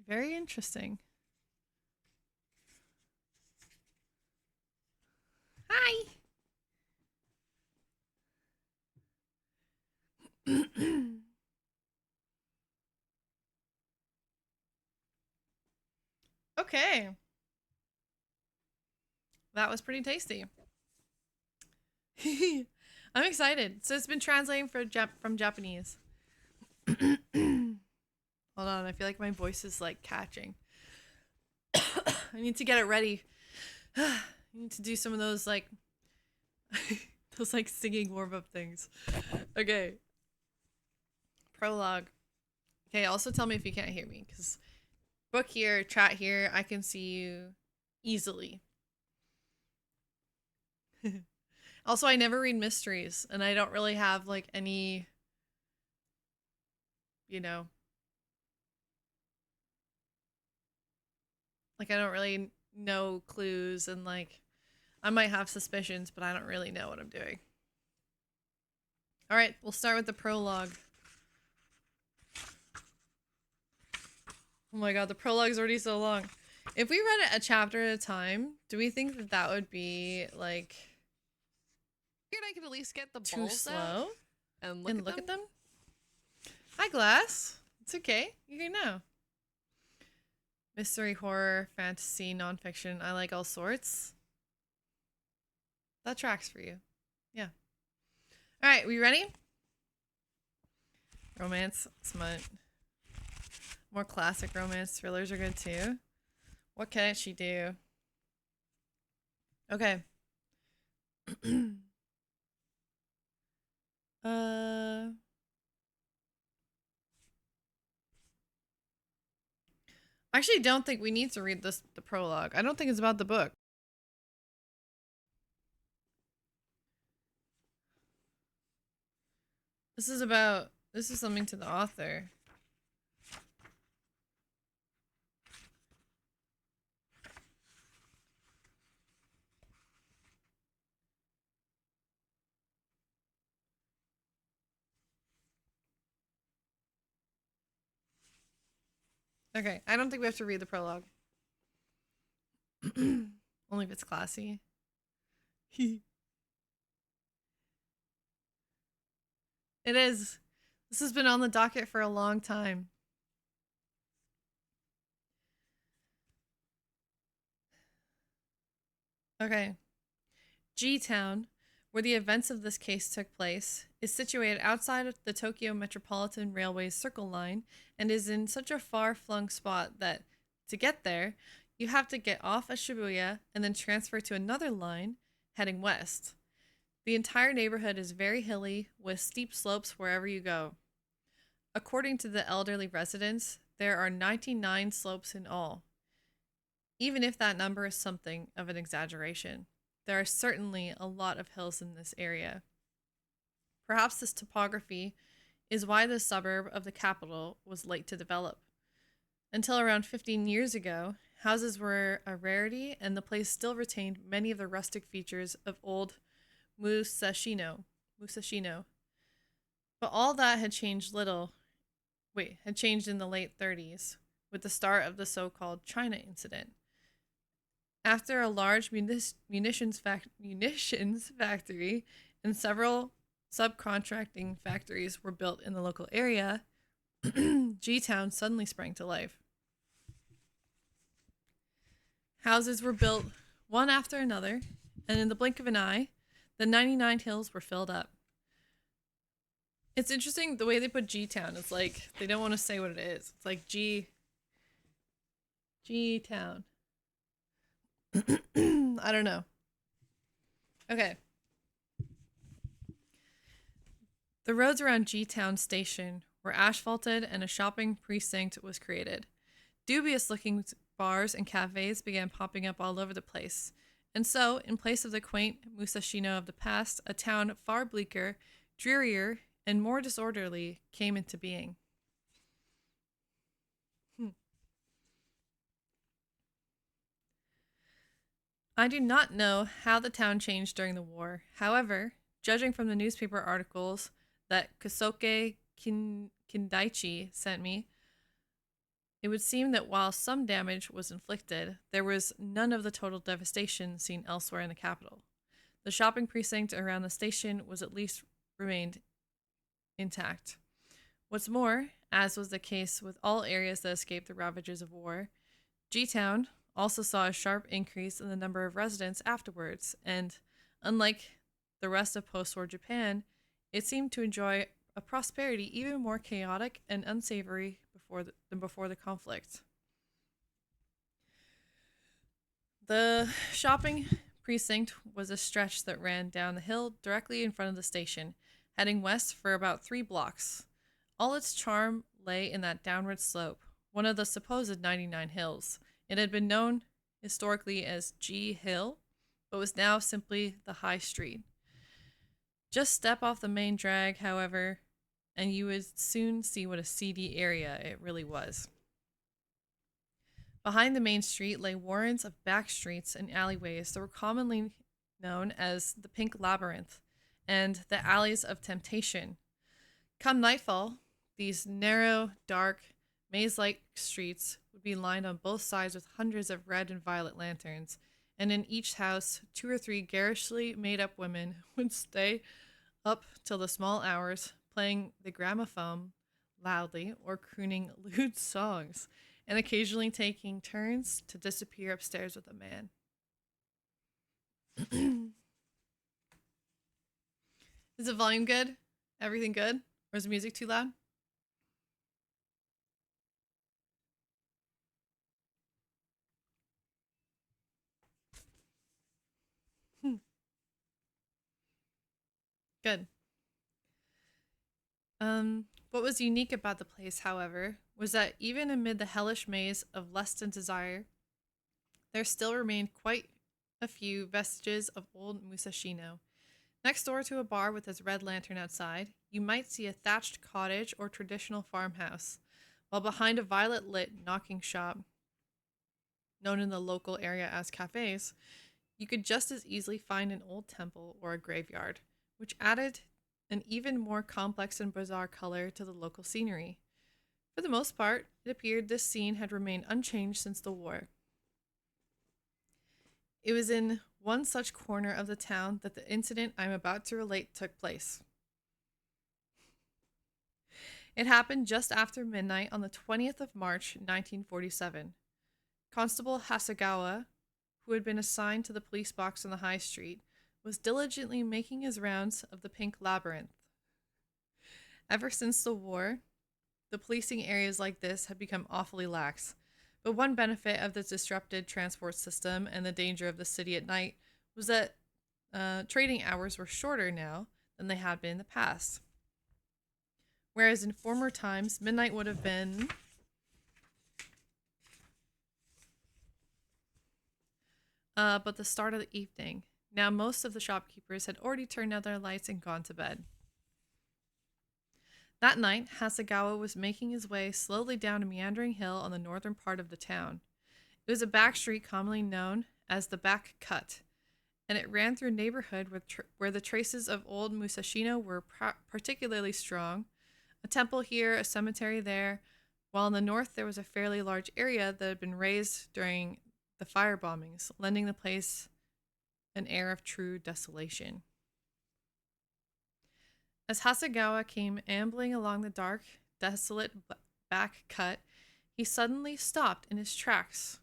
Very interesting. Hi. Okay. That was pretty tasty. I'm excited. So it's been translating from Japanese. Hold on, I feel like my voice is like catching. I need to get it ready. I need to do some of those like those like singing warm up things. Okay. Prologue. Okay, also tell me if you can't hear me because book here, chat here, I can see you easily. Also, I never read mysteries and I don't really have like any, you know, like I don't really know clues and like I might have suspicions, but I don't really know what I'm doing. All right, we'll start with the prologue. Oh my god, the prologue's already so long. If we read it a chapter at a time, do we think that that would be like Figured I could at least get the too balls out slow? and And look at them? Hi, Glass. It's okay. You can know. Mystery, horror, fantasy, nonfiction. I like all sorts. That tracks for you. Yeah. All right, we ready? Romance, smut. More classic romance thrillers are good too. What can she do? Okay. uh I actually don't think we need to read the prologue. I don't think it's about the book. This is something to the author. Okay, I don't think we have to read the prologue. Only if it's classy. It is. This has been on the docket for a long time. Okay. G Town, where the events of this case took place, is situated outside of the Tokyo Metropolitan Railway's Circle Line and is in such a far flung spot that to get there, you have to get off at Shibuya and then transfer to another line heading west. The entire neighborhood is very hilly with steep slopes wherever you go. According to the elderly residents, there are 99 slopes in all. Even if that number is something of an exaggeration, there are certainly a lot of hills in this area. Perhaps this topography is why the suburb of the capital was late to develop. Until around 15 years ago, houses were a rarity and the place still retained many of the rustic features of old Musashino. But all that had changed had changed in the late 30s with the start of the so-called China incident. After a large munitions factory and several subcontracting factories were built in the local area, G Town suddenly sprang to life. Houses were built one after another, and in the blink of an eye, the 99 hills were filled up. It's interesting the way they put G Town. It's like they don't want to say what it is. It's like G Town. I don't know. Okay. The roads around G Town Station were asphalted and a shopping precinct was created. Dubious looking bars and cafes began popping up all over the place. And so, in place of the quaint Musashino of the past, a town far bleaker, drearier, and more disorderly came into being. I do not know how the town changed during the war. However, judging from the newspaper articles that Kindaichi sent me, It would seem that while some damage was inflicted, there was none of the total devastation seen elsewhere in the capital. The shopping precinct around the station was at least remained intact. What's more, as was the case with all areas that escaped the ravages of war, G Town also saw a sharp increase in the number of residents afterwards, and unlike the rest of post war Japan, it seemed to enjoy a prosperity even more chaotic and unsavory than before the conflict. The shopping precinct was a stretch that ran down the hill directly in front of the station, heading west for about 3 blocks. All its charm lay in that downward slope, one of the supposed 99 hills. It had been known historically as G Hill, but was now simply the High Street. Just step off the main drag, however, and you would soon see what a seedy area it really was. Behind the main street lay warrens of back streets and alleyways that were commonly known as the Pink Labyrinth and the Alleys of Temptation. Come nightfall, these narrow, dark, maze like streets would be lined on both sides with hundreds of red and violet lanterns, and in each house, 2 or 3 garishly made up women would stay up till the small hours, playing the gramophone loudly or crooning lewd songs, and occasionally taking turns to disappear upstairs with a man. Is the volume good? Everything good? Or is the music too loud? Good. What was unique about the place, however, was that even amid the hellish maze of lust and desire, there still remained quite a few vestiges of old Musashino. Next door to a bar with its red lantern outside, you might see a thatched cottage or traditional farmhouse, while behind a violet lit knocking shop, known in the local area as cafes, you could just as easily find an old temple or a graveyard, which added an even more complex and bizarre color to the local scenery. For the most part, it appeared this scene had remained unchanged since the war. It was in one such corner of the town that the incident I'm about to relate took place. It happened just after midnight on the 20th of March, 1947. Constable Hasegawa, who had been assigned to the police box on the high street, was diligently making his rounds of the Pink Labyrinth. Ever since the war, the policing areas like this had become awfully lax, but one benefit of the disrupted transport system and the danger of the city at night was that trading hours were shorter now than they had been in the past. Whereas in former times, midnight would have been but the start of the evening. Now most of the shopkeepers had already turned out their lights and gone to bed. That night, Hasegawa was making his way slowly down a meandering hill on the northern part of the town. It was a back street commonly known as the Back Cut, and it ran through a neighborhood where the traces of old Musashino were particularly strong. A temple here, a cemetery there, while in the north there was a fairly large area that had been razed during the fire bombings, lending the place an air of true desolation. As Hasegawa came ambling along the dark, desolate back cut, he suddenly stopped in his tracks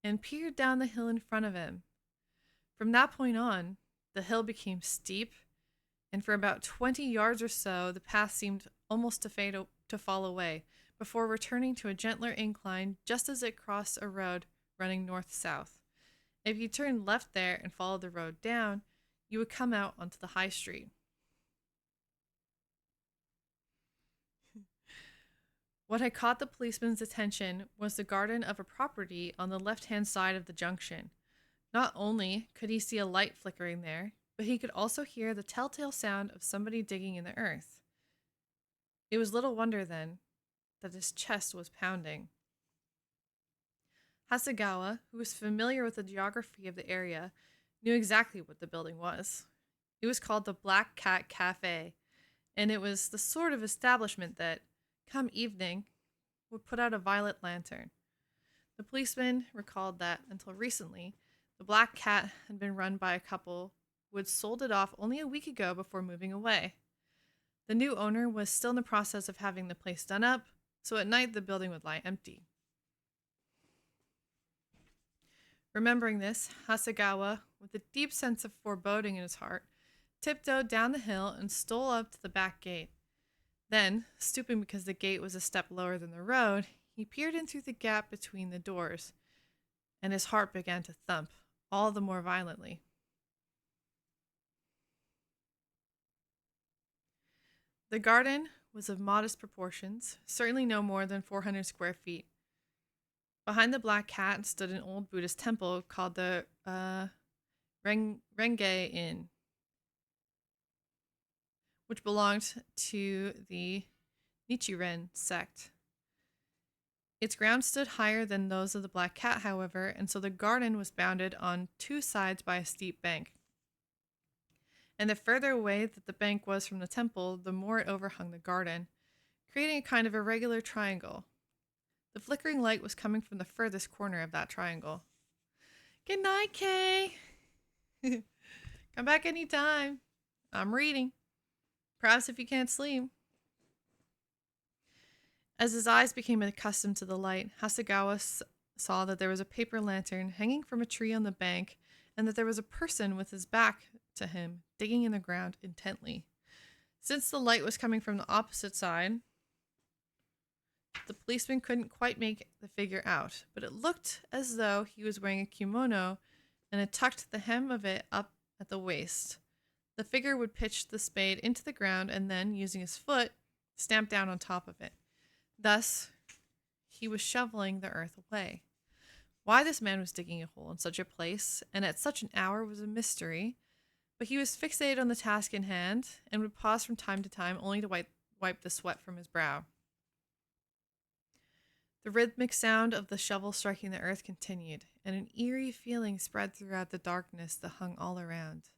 and peered down the hill in front of him. From that point on, the hill became steep, and for about 20 yards or so, the path seemed almost to fall away, before returning to a gentler incline just as it crossed a road running north-south. If you turned left there and followed the road down, you would come out onto the high street. What had caught the policeman's attention was the garden of a property on the left-hand side of the junction. Not only could he see a light flickering there, but he could also hear the telltale sound of somebody digging in the earth. It was little wonder, then, that his chest was pounding. Hasegawa, who was familiar with the geography of the area, knew exactly what the building was. It was called the Black Cat Cafe, and it was the sort of establishment that, come evening, would put out a violet lantern. The policeman recalled that, until recently, the black cat had been run by a couple who had sold it off only a week ago before moving away. The new owner was still in the process of having the place done up, so at night the building would lie empty. Remembering this, Hasegawa, with a deep sense of foreboding in his heart, tiptoed down the hill and stole up to the back gate. Then, stooping because the gate was a step lower than the road, he peered in through the gap between the doors, and his heart began to thump, all the more violently. The garden was of modest proportions, certainly no more than 400 square feet. Behind the black cat stood an old Buddhist temple called the Renge Inn, which belonged to the Nichiren sect. Its grounds stood higher than those of the Black Cat, however, and so the garden was bounded on two sides by a steep bank. And the further away that the bank was from the temple, the more it overhung the garden, creating a kind of irregular triangle. The flickering light was coming from the furthest corner of that triangle. Good night, Kay. Come back anytime. I'm reading. Perhaps if you can't sleep. As his eyes became accustomed to the light, Hasegawa saw that there was a paper lantern hanging from a tree on the bank, and that there was a person with his back to him, digging in the ground intently. Since the light was coming from the opposite side, the policeman couldn't quite make the figure out, but it looked as though he was wearing a kimono and had tucked the hem of it up at the waist. The figure would pitch the spade into the ground and then, using his foot, stamp down on top of it. Thus, he was shoveling the earth away. Why this man was digging a hole in such a place and at such an hour was a mystery, but he was fixated on the task in hand and would pause from time to time only to wipe the sweat from his brow. The rhythmic sound of the shovel striking the earth continued, and an eerie feeling spread throughout the darkness that hung all around.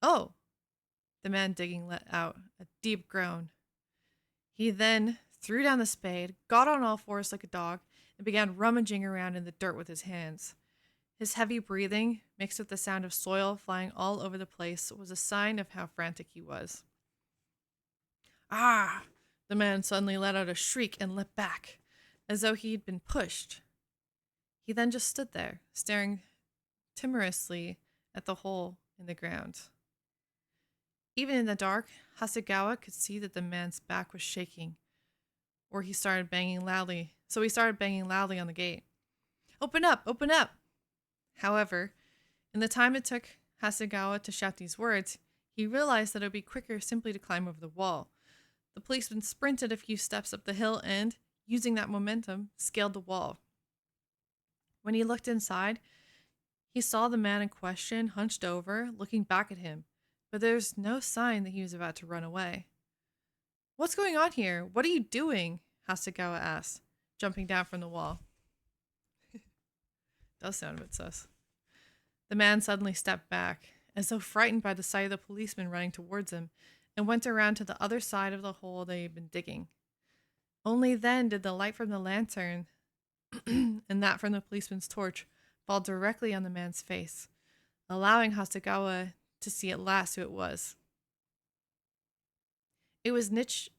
"Oh!" The man digging let out a deep groan. He then threw down the spade, got on all fours like a dog, and began rummaging around in the dirt with his hands. His heavy breathing, mixed with the sound of soil flying all over the place, was a sign of how frantic he was. "Ah!" The man suddenly let out a shriek and leapt back, as though he had been pushed. He then just stood there, staring timorously at the hole in the ground. Even in the dark, Hasegawa could see that the man's back was shaking, so he started banging loudly on the gate. "Open up! Open up!" However, in the time it took Hasegawa to shout these words, he realized that it would be quicker simply to climb over the wall. The policeman sprinted a few steps up the hill and, using that momentum, scaled the wall. When he looked inside, he saw the man in question hunched over, looking back at him, but there was no sign that he was about to run away. "What's going on here? What are you doing?" Hasegawa asked, jumping down from the wall. Does sound a bit sus. The man suddenly stepped back, as though frightened by the sight of the policeman running towards him, and went around to the other side of the hole they had been digging. Only then did the light from the lantern and that from the policeman's torch fall directly on the man's face, allowing Hasegawa to see at last who it was. It was Nicho,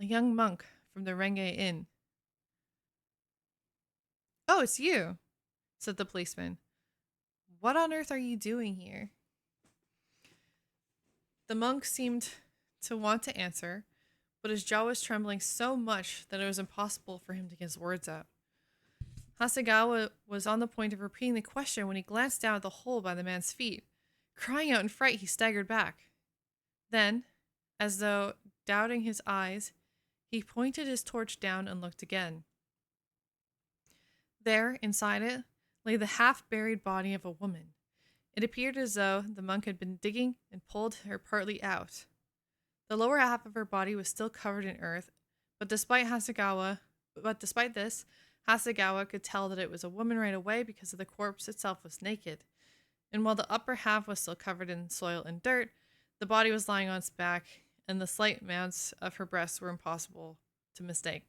a young monk from the Renge Inn. "Oh, it's you," said the policeman. "What on earth are you doing here?" The monk seemed to want to answer, but his jaw was trembling so much that it was impossible for him to get his words out. Hasegawa was on the point of repeating the question when he glanced down at the hole by the man's feet. Crying out in fright, he staggered back. Then, as though doubting his eyes, he pointed his torch down and looked again. There, inside it, lay the half-buried body of a woman. It appeared as though the monk had been digging and pulled her partly out. The lower half of her body was still covered in earth, but despite this, Hasegawa could tell that it was a woman right away because the corpse itself was naked, and while the upper half was still covered in soil and dirt, the body was lying on its back, and the slight mounts of her breasts were impossible to mistake.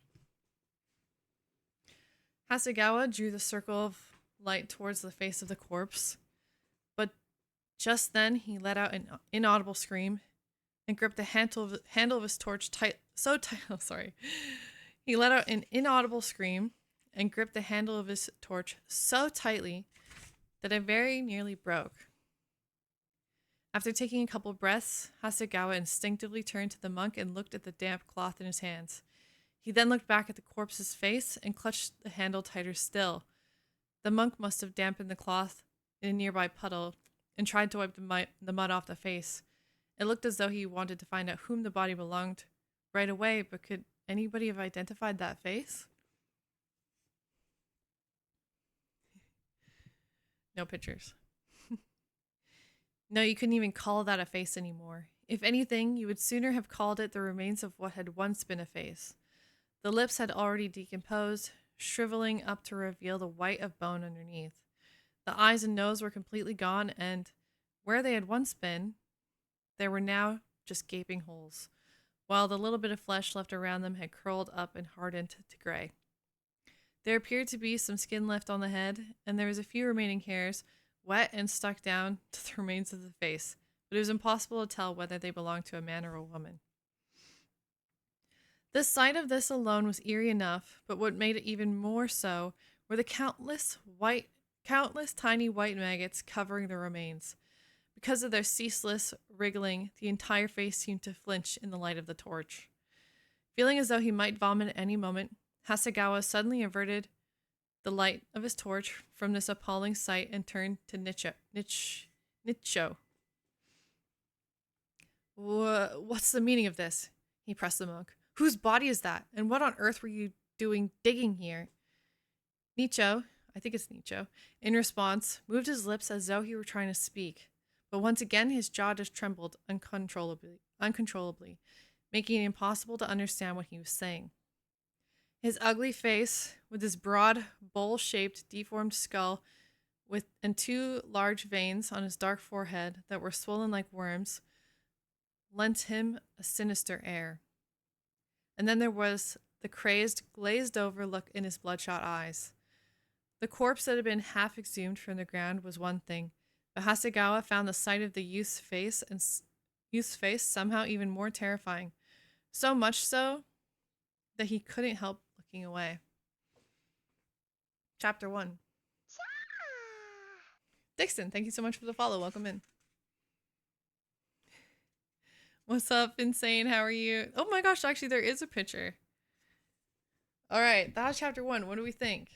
Hasegawa drew the circle of light towards the face of the corpse, but just then he let out an inaudible scream and gripped the handle of his torch tight. So tight. Oh, sorry. He let out an inaudible scream and gripped the handle of his torch so tightly that it very nearly broke. After taking a couple breaths, Hasegawa instinctively turned to the monk and looked at the damp cloth in his hands. He then looked back at the corpse's face and clutched the handle tighter still. The monk must have dampened the cloth in a nearby puddle and tried to wipe the mud off the face. It looked as though he wanted to find out whom the body belonged right away, but could anybody have identified that face? No pictures. No, you couldn't even call that a face anymore. If anything, you would sooner have called it the remains of what had once been a face. The lips had already decomposed, shriveling up to reveal the white of bone underneath. The eyes and nose were completely gone, and where they had once been, there were now just gaping holes, while the little bit of flesh left around them had curled up and hardened to gray. There appeared to be some skin left on the head, and there was a few remaining hairs, wet and stuck down to the remains of the face, but it was impossible to tell whether they belonged to a man or a woman. The sight of this alone was eerie enough, but what made it even more so were the countless tiny white maggots covering the remains. Because of their ceaseless wriggling, the entire face seemed to flinch in the light of the torch. Feeling as though he might vomit at any moment, Hasegawa suddenly averted the light of his torch from this appalling sight and turned to Nicho. What's the meaning of this? He pressed the monk. Whose body is that? And what on earth were you doing digging here? Nicho, I think it's Nicho, in response, moved his lips as though he were trying to speak. But once again, his jaw just trembled uncontrollably, making it impossible to understand what he was saying. His ugly face, with his broad, bowl-shaped, deformed skull, and two large veins on his dark forehead that were swollen like worms, lent him a sinister air. And then there was the crazed, glazed-over look in his bloodshot eyes. The corpse that had been half exhumed from the ground was one thing, but Hasegawa found the sight of the youth's face somehow even more terrifying. So much so that he couldn't help looking away. Chapter 1. Dixon, thank you so much for the follow. Welcome in. What's up, Insane? How are you? Oh my gosh, actually, there is a picture. All right, that was chapter 1. What do we think?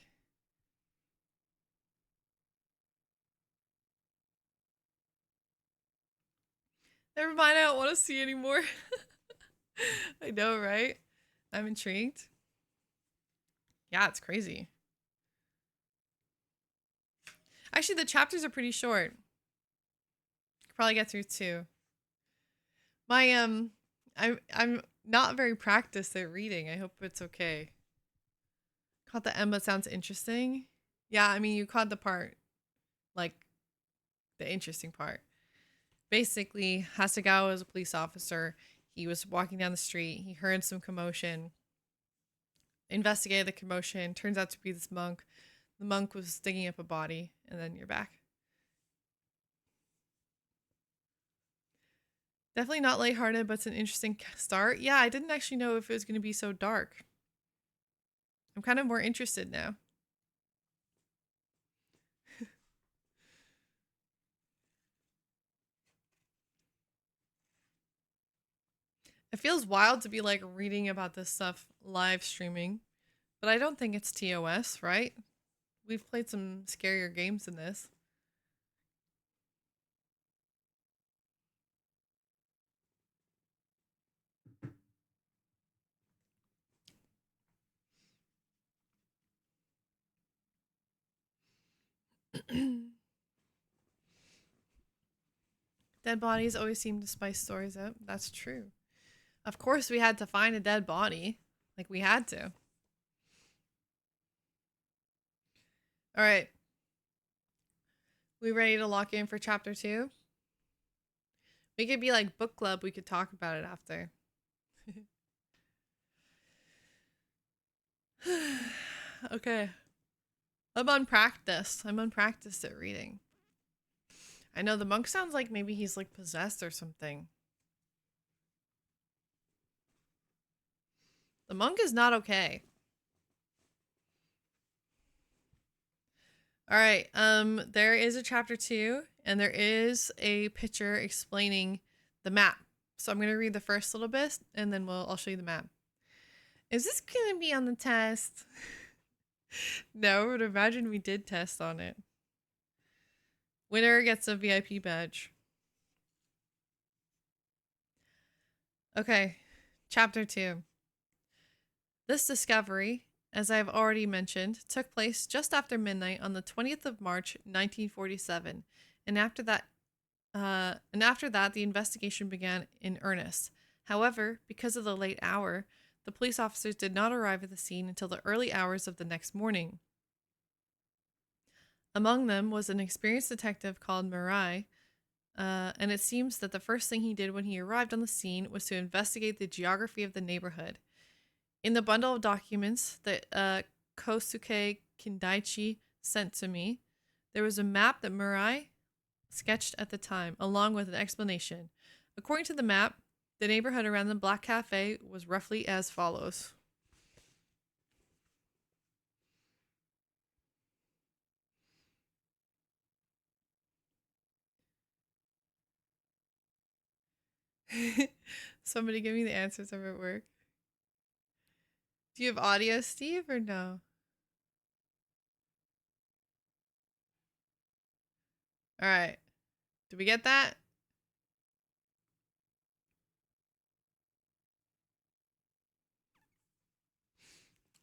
Never mind, I don't want to see anymore. I know, right? I'm intrigued. Yeah, it's crazy. Actually, the chapters are pretty short. Could probably get through 2. My I'm not very practiced at reading. I hope it's okay. Caught the Emma sounds interesting. Yeah, I mean you caught the part, like the interesting part. Basically, Hasegawa was a police officer. He was walking down the street. He heard some commotion. Investigated the commotion. Turns out to be this monk. The monk was digging up a body, and then you're back. Definitely not lighthearted, but it's an interesting start. Yeah, I didn't actually know if it was going to be so dark. I'm kind of more interested now. It feels wild to be like reading about this stuff live streaming, but I don't think it's TOS, right? We've played some scarier games than this. Dead bodies always seem to spice stories up. That's true. Of course, we had to find a dead body. Like, we had to. All right. We ready to lock in for chapter 2? We could be like book club. We could talk about it after. Okay. I'm unpracticed. I'm unpracticed at reading. I know the monk sounds like maybe he's like possessed or something. The monk is not okay. All right. There is a chapter 2 and there is a picture explaining the map. So I'm going to read the first little bit and then I'll show you the map. Is this going to be on the test? No, but imagine we did test on it. Winner gets a VIP badge. Okay. Chapter 2. This discovery, as I have already mentioned, took place just after midnight on the 20th of March, 1947, and after that, the investigation began in earnest. However, because of the late hour, the police officers did not arrive at the scene until the early hours of the next morning. Among them was an experienced detective called Murai, and it seems that the first thing he did when he arrived on the scene was to investigate the geography of the neighborhood. In the bundle of documents that Kosuke Kindaichi sent to me, there was a map that Murai sketched at the time, along with an explanation. According to the map, the neighborhood around the Black Cafe was roughly as follows. Somebody give me the answers of it work. Do you have audio, Steve, or no? All right. Did we get that?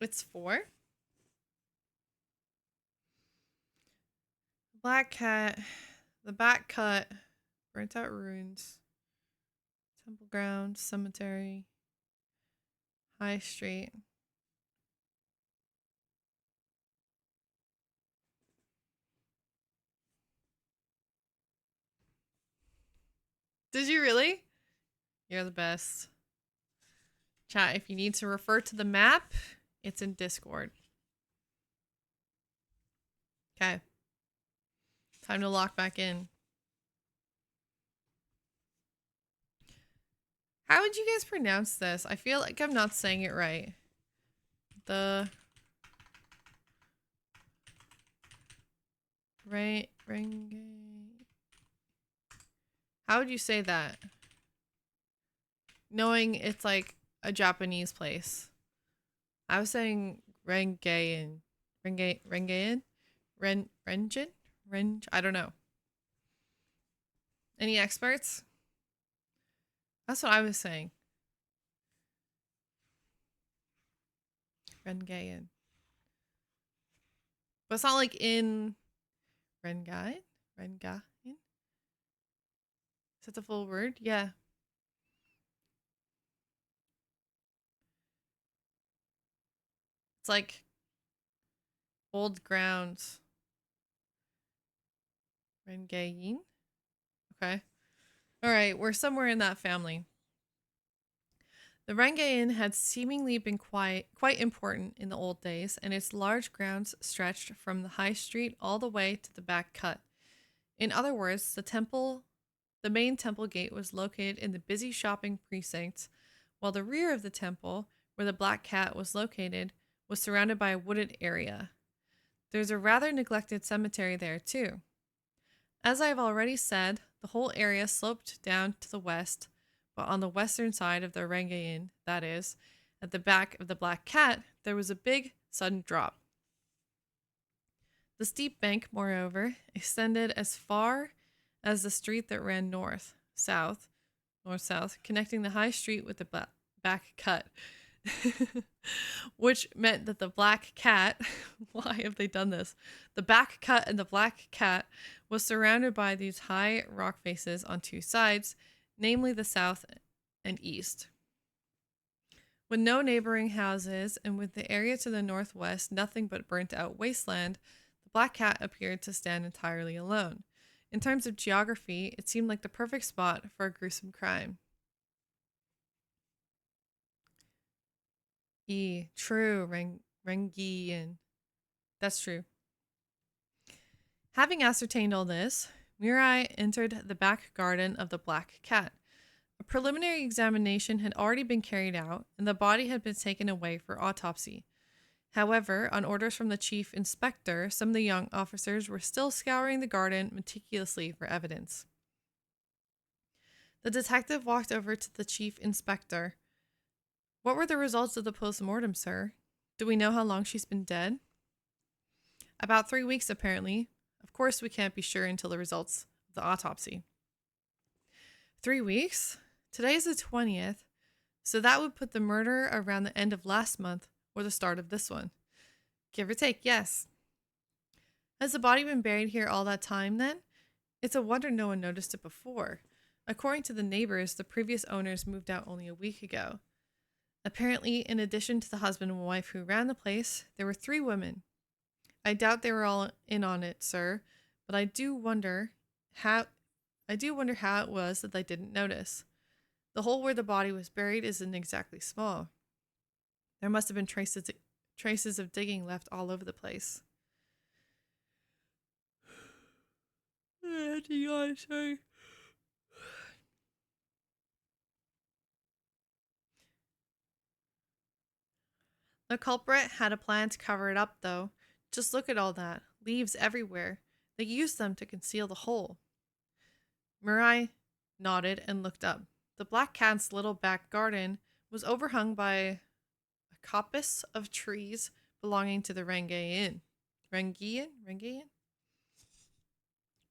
It's 4. Black cat, the back cut, burnt out ruins, temple grounds, cemetery, high street. Did you really? You're the best. Chat, if you need to refer to the map, it's in Discord. Okay. Time to lock back in. How would you guys pronounce this? I feel like I'm not saying it right. The Renge. How would you say that? Knowing it's like a Japanese place. I was saying Rengein. Rengein? Renjin? I don't know. Any experts? That's what I was saying. Rengein. But it's not like in Rengain? Rengain? Is that the full word? Yeah. It's like old grounds. Rengain? Okay. All right, we're somewhere in that family. The Rengain had seemingly been quite important in the old days, and its large grounds stretched from the high street all the way to the back cut. In other words, the main temple gate was located in the busy shopping precinct, while the rear of the temple, where the Black Cat was located, was surrounded by a wooded area. There's a rather neglected cemetery there, too. As I have already said, the whole area sloped down to the west, but on the western side of the Rengain, that is, at the back of the Black Cat, there was a big, sudden drop. The steep bank, moreover, extended as far as the street that ran north-south, connecting the high street with the back cut. Which meant that the Black Cat, why have they done this? The back cut and the Black Cat was surrounded by these high rock faces on two sides, namely the south and east. With no neighboring houses and with the area to the northwest nothing but burnt out wasteland, the Black Cat appeared to stand entirely alone. In terms of geography, it seemed like the perfect spot for a gruesome crime. True, Rangian. That's true. Having ascertained all this, Mirai entered the back garden of the Black Cat. A preliminary examination had already been carried out, and the body had been taken away for autopsy. However, on orders from the chief inspector, some of the young officers were still scouring the garden meticulously for evidence. The detective walked over to the chief inspector. What were the results of the post-mortem, sir? Do we know how long she's been dead? About 3 weeks, apparently. Of course, we can't be sure until the results of the autopsy. 3 weeks? Today's the 20th, so that would put the murder around the end of last month or the start of this one. Give or take, yes. Has the body been buried here all that time then? It's a wonder no one noticed it before. According to the neighbors, the previous owners moved out only a week ago. Apparently, in addition to the husband and wife who ran the place, there were 3 women. I doubt they were all in on it, sir, but I do wonder how it was that they didn't notice. The hole where the body was buried isn't exactly small. There must have been traces of digging left all over the place. Sorry. The culprit had a plan to cover it up, though. Just look at all that. Leaves everywhere. They used them to conceal the hole. Mirai nodded and looked up. The Black Cat's little back garden was overhung by a coppice of trees belonging to the Rangaean. Rangaean?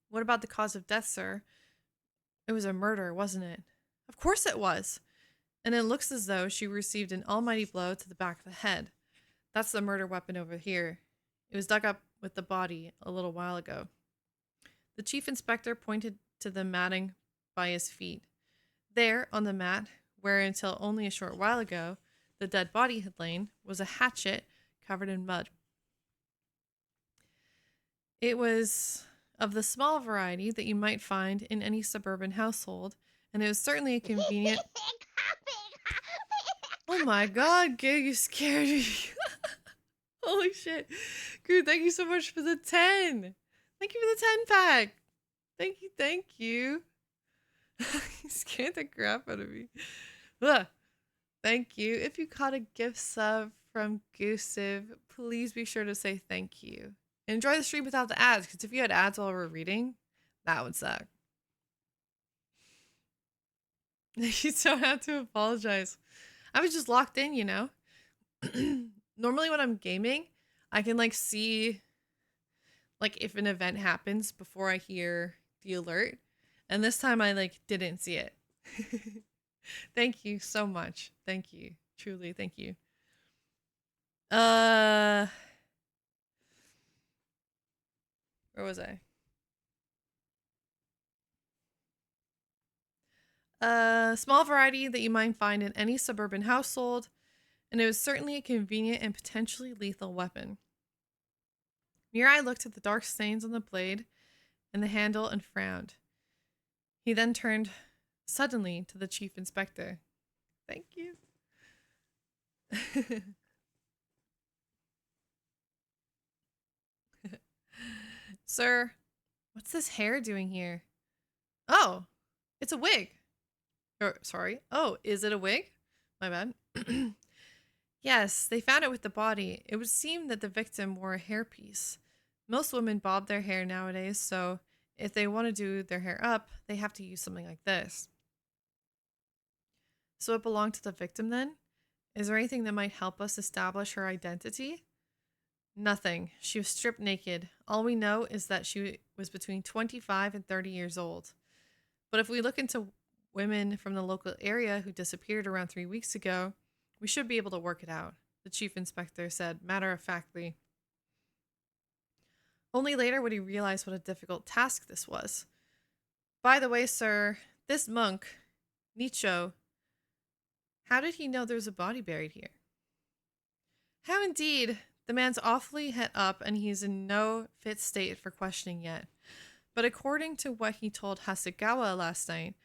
What about the cause of death, sir? It was a murder, wasn't it? Of course it was. And it looks as though she received an almighty blow to the back of the head. That's the murder weapon over here. It was dug up with the body a little while ago. The chief inspector pointed to the matting by his feet. There, on the mat, where until only a short while ago the dead body had lain, was a hatchet covered in mud. It was of the small variety that you might find in any suburban household, and it was certainly a convenient... Oh my god, Gig, you scared me. Holy shit. Dude, thank you so much for the 10. Thank you for the 10 pack. Thank you. You scared the crap out of me. Ugh. Thank you. If you caught a gift sub from Gusiv, please be sure to say thank you. Enjoy the stream without the ads, because if you had ads while we were reading, that would suck. You don't have to apologize. I was just locked in, you know? Normally when I'm gaming, I can like see like if an event happens before I hear the alert. And this time I like didn't see it. Thank you so much. Thank you. Truly, thank you. Where was I? A small variety that you might find in any suburban household, and it was certainly a convenient and potentially lethal weapon. Mirai looked at the dark stains on the blade and the handle and frowned. He then turned suddenly to the chief inspector. Thank you. Sir, what's this hair doing here? Oh, it's a wig. Sorry. Oh, is it a wig? My bad. Yes, they found it with the body. It would seem that the victim wore a hairpiece. Most women bob their hair nowadays, so if they want to do their hair up, they have to use something like this. So it belonged to the victim then? Is there anything that might help us establish her identity? Nothing. She was stripped naked. All we know is that she was between 25 and 30 years old. But if we look into women from the local area who disappeared around 3 weeks ago, we should be able to work it out, the chief inspector said matter-of-factly. Only later would he realize what a difficult task this was. By the way, sir, this monk, Nicho, how did he know there was a body buried here? How indeed. The man's awfully het up and he's in no fit state for questioning yet. But according to what he told Hasegawa last night,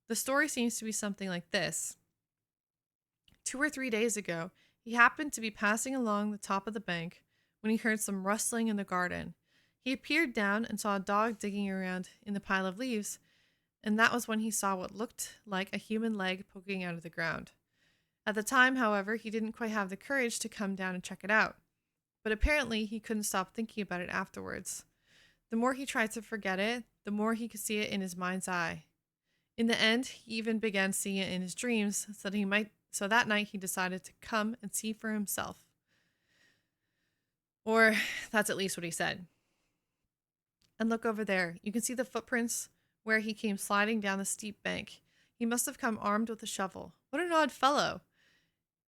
the story seems to be something like this. 2 or 3 days ago, he happened to be passing along the top of the bank when he heard some rustling in the garden. He peered down and saw a dog digging around in the pile of leaves, and that was when he saw what looked like a human leg poking out of the ground. At the time, however, he didn't quite have the courage to come down and check it out, but apparently he couldn't stop thinking about it afterwards. The more he tried to forget it, the more he could see it in his mind's eye. In the end, he even began seeing it in his dreams, so that night he decided to come and see for himself. Or that's at least what he said. And look over there. You can see the footprints where he came sliding down the steep bank. He must have come armed with a shovel. What an odd fellow.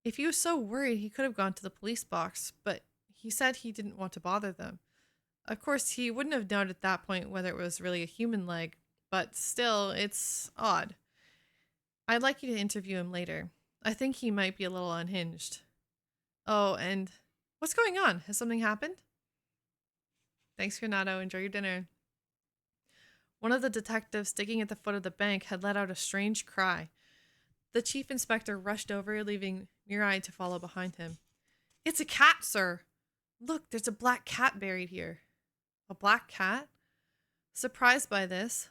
If he was so worried, he could have gone to the police box, but he said he didn't want to bother them. Of course, he wouldn't have known at that point whether it was really a human leg, but still, it's odd. I'd like you to interview him later. I think he might be a little unhinged. Oh, and what's going on? Has something happened? Thanks, Renato. Enjoy your dinner. One of the detectives digging at the foot of the bank had let out a strange cry. The chief inspector rushed over, leaving Mirai to follow behind him. It's a cat, sir. Look, there's a black cat buried here. A black cat? Surprised by this,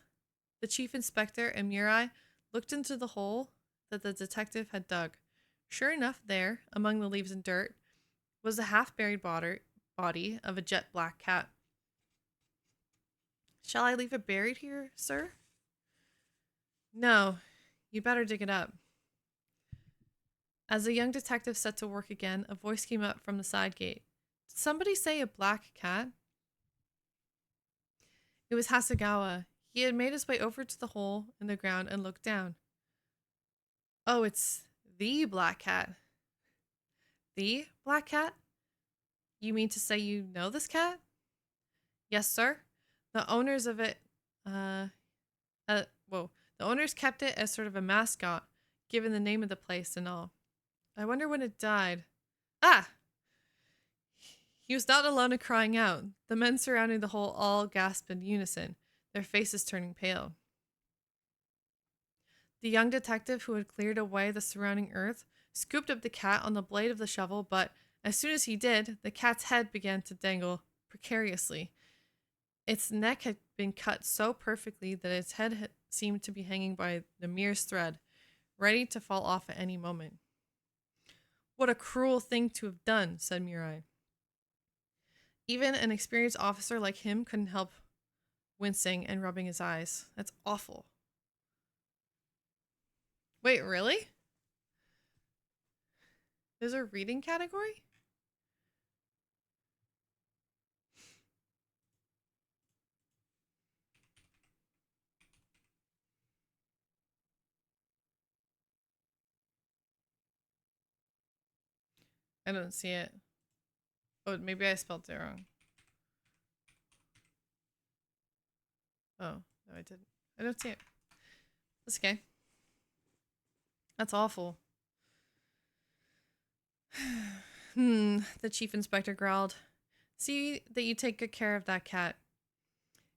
the chief inspector and Mirai looked into the hole that the detective had dug. Sure enough, there, among the leaves and dirt, was the half-buried body of a jet black cat. Shall I leave it buried here, sir? No, you better dig it up. As the young detective set to work again, a voice came up from the side gate. Did somebody say a black cat? It was Hasegawa. He had made his way over to the hole in the ground and looked down. Oh, it's the black cat. The black cat? You mean to say you know this cat? Yes, sir. The owners of it, the owners kept it as sort of a mascot, given the name of the place and all. I wonder when it died. Ah! He was not alone in crying out. The men surrounding the hole all gasped in unison, their faces turning pale. The young detective, who had cleared away the surrounding earth, scooped up the cat on the blade of the shovel, but as soon as he did, the cat's head began to dangle precariously. Its neck had been cut so perfectly that its head seemed to be hanging by the merest thread, ready to fall off at any moment. What a cruel thing to have done, said Mirai. Even an experienced officer like him couldn't help wincing and rubbing his eyes. That's awful. Wait, really? There's a reading category? I don't see it. Oh, maybe I spelled it wrong. Oh, no, I didn't. I don't see it. That's okay. That's awful. The chief inspector growled. See that you take good care of that cat.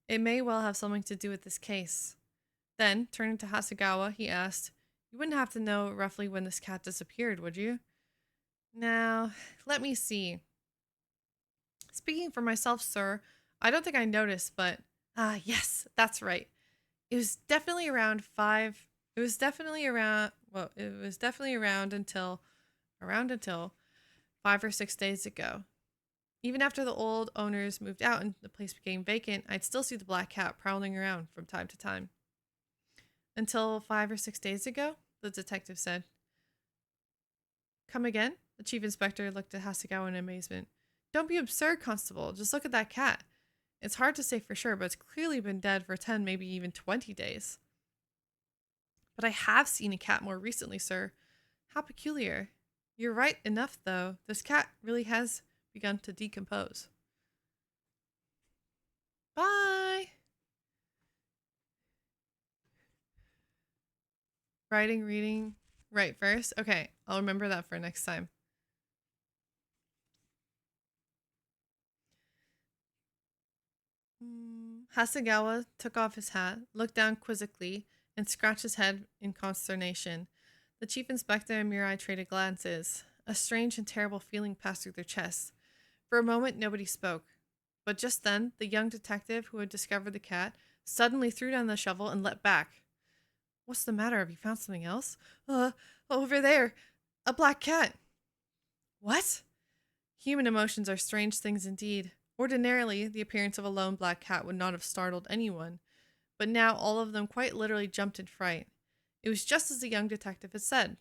It may well have something to do with this case. Then, turning to Hasegawa, he asked, You wouldn't have to know roughly when this cat disappeared, would you? Now, let me see. Speaking for myself, sir, I don't think I noticed, but yes, that's right. It was definitely around 5. It was definitely around, well, it was definitely around until 5 or 6 days ago. Even after the old owners moved out and the place became vacant, I'd still see the black cat prowling around from time to time. Until 5 or 6 days ago, the detective said. Come again? The chief inspector looked at Hasegawa in amazement. Don't be absurd, Constable. Just look at that cat. It's hard to say for sure, but it's clearly been dead for 10, maybe even 20 days. But I have seen a cat more recently, sir. How peculiar. You're right enough, though. This cat really has begun to decompose. Bye! Writing, reading, right first? Okay, I'll remember that for next time. Hasegawa took off his hat, looked down quizzically, and scratched his head in consternation. The chief inspector and Mirai traded glances. A strange and terrible feeling passed through their chests. For a moment, nobody spoke. But just then, the young detective who had discovered the cat suddenly threw down the shovel and leapt back. What's the matter? Have you found something else? Over there. A black cat. What? Human emotions are strange things indeed. Ordinarily, the appearance of a lone black cat would not have startled anyone, but now all of them quite literally jumped in fright. It was just as the young detective had said.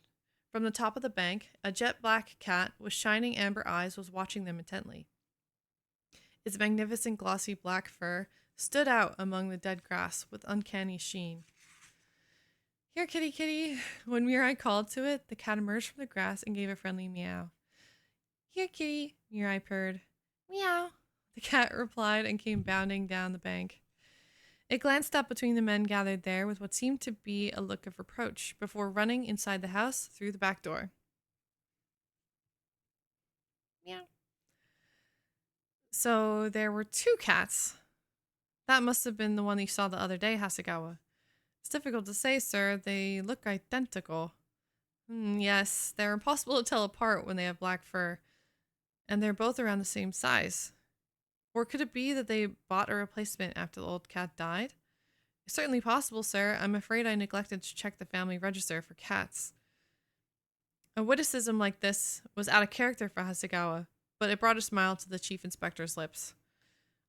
From the top of the bank, a jet black cat with shining amber eyes was watching them intently. Its magnificent glossy black fur stood out among the dead grass with uncanny sheen. Here, kitty, kitty. When Mirai called to it, the cat emerged from the grass and gave a friendly meow. Here, kitty, Mirai purred. Meow, the cat replied and came bounding down the bank. It glanced up between the men gathered there with what seemed to be a look of reproach before running inside the house through the back door. Meow. So there were two cats. That must have been the one you saw the other day, Hasegawa. It's difficult to say, sir. They look identical. Yes, they're impossible to tell apart when they have black fur. And they're both around the same size. Or could it be that they bought a replacement after the old cat died? It's certainly possible, sir. I'm afraid I neglected to check the family register for cats. A witticism like this was out of character for Hasegawa, but it brought a smile to the chief inspector's lips.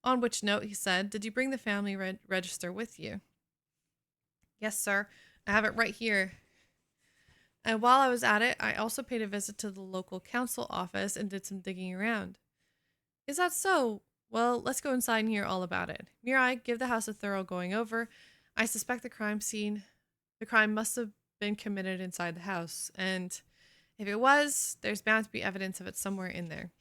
On which note, he said, Did you bring the family register with you? Yes, sir. I have it right here. And while I was at it, I also paid a visit to the local council office and did some digging around. Is that so? Well, let's go inside and hear all about it. Mirai, give the house a thorough going over. I suspect the crime must have been committed inside the house, and if it was, there's bound to be evidence of it somewhere in there.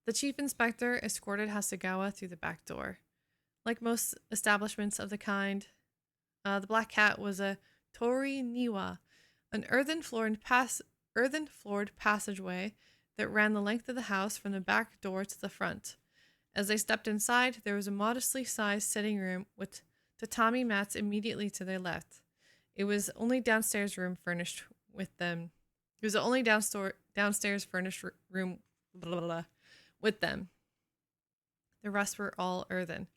The chief inspector escorted Hasegawa through the back door. Like most establishments of the kind, the Black Cat was a tori niwa, an earthen-floored passageway that ran the length of the house from the back door to the front. As they stepped inside, there was a modestly sized sitting room with tatami mats immediately to their left. It was only downstairs room furnished with them. It was the only downstairs furnished room with them. The rest were all earthen,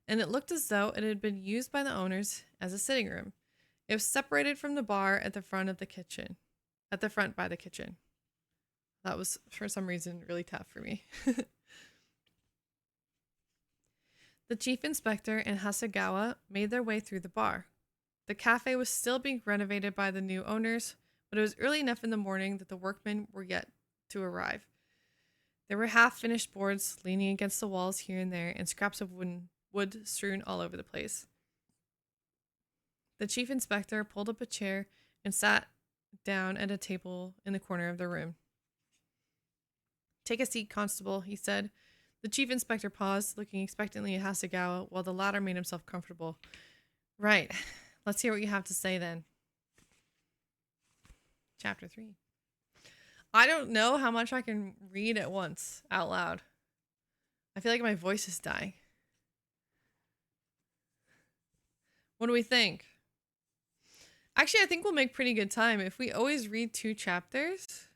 and it looked as though it had been used by the owners as a sitting room. It was separated from the bar at the front by the kitchen. That was, for some reason, really tough for me. The chief inspector and Hasegawa made their way through the bar. The cafe was still being renovated by the new owners, but it was early enough in the morning that the workmen were yet to arrive. There were half-finished boards leaning against the walls here and there, and scraps of wood strewn all over the place. The chief inspector pulled up a chair and sat down at a table in the corner of the room. Take a seat, constable, he said. The chief inspector paused, looking expectantly at Hasegawa, while the latter made himself comfortable. Right. Let's hear what you have to say then. Chapter 3. I don't know how much I can read at once, out loud. I feel like my voice is dying. What do we think? Actually, I think we'll make pretty good time. If we always read 2 chapters,